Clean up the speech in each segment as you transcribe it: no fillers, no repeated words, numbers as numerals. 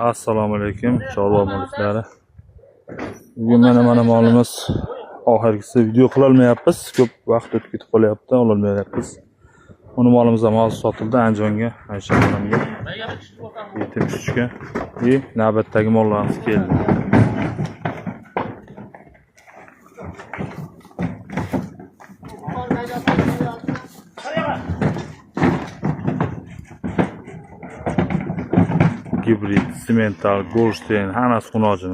Assalomu alaykum, chorva muxlislari. Bugun mana molimiz oxirgisi video qila olmayapmiz. Ko'p vaqt o'tib ketib qolyapti, ololmayapmiz. Uni molimiz ham hozir sotildi Andijonga, Aysha xonimga. Yetim tushga va navbatdagi mollarimiz keldi. Gibrid, simental, Goldstein, hammasi xunojin.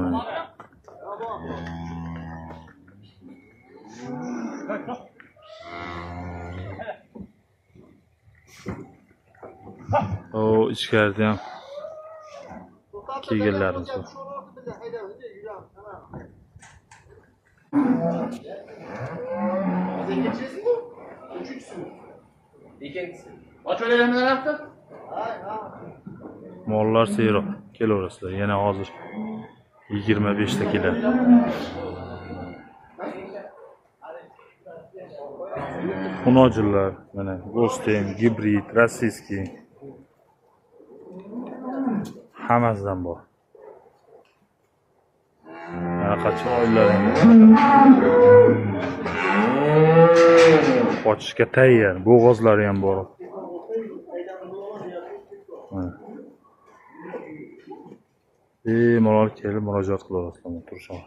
O ichkarida ham kiyganlarimiz bor. Mollar seyroq kelaverasizlar. Yana hozir 25 ta keladi. Xunojinlar, mana Goldstein, Gibrid, rossiyskiy. Hammasidan bor. Mana qancha oylar qochishga tayyor, bo'g'ozlari ham bor. Bemalol kelib murojaat qilaverasizlar, turishing.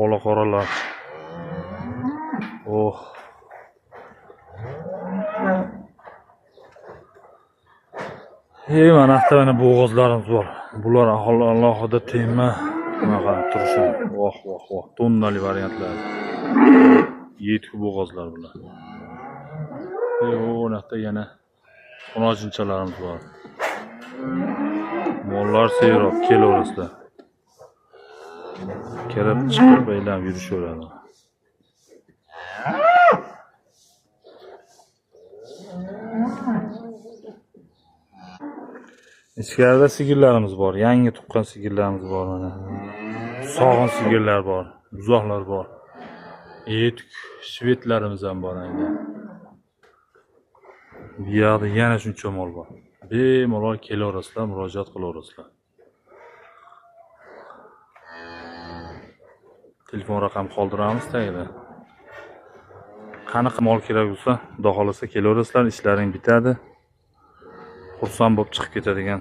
Ola qoralar. Oh. Mana mana bo'g'ozlarimiz bor. Bular alohida tema. Bunaqa turishing. Voh. Tonnali variantlar. Yetki bo'g'ozlar bular. O'naqda yana xunojinchalarimiz bor. Mollar seyroq kelaverasizlar. Kirib chiqib aylanib yurishaveradi. Ichkarida sigirlarimiz bor, yangi tuqqan sigirlarimiz bor mana. Sog'in sigirlar bor, buzoqlar bor. Etik shvedlarimiz ham bor endi. Bu yerda yana shuncha mol bor. Bemalol kelaverasizlar, murojaat qilaverasizlar. Telefon raqam qoldiramiz tagida. Qanaqa mol kerak bo'lsa, xudo xolasa kelaverasizlar, ishlaring bitadi. Xursand bo'lib chiqib ketadigan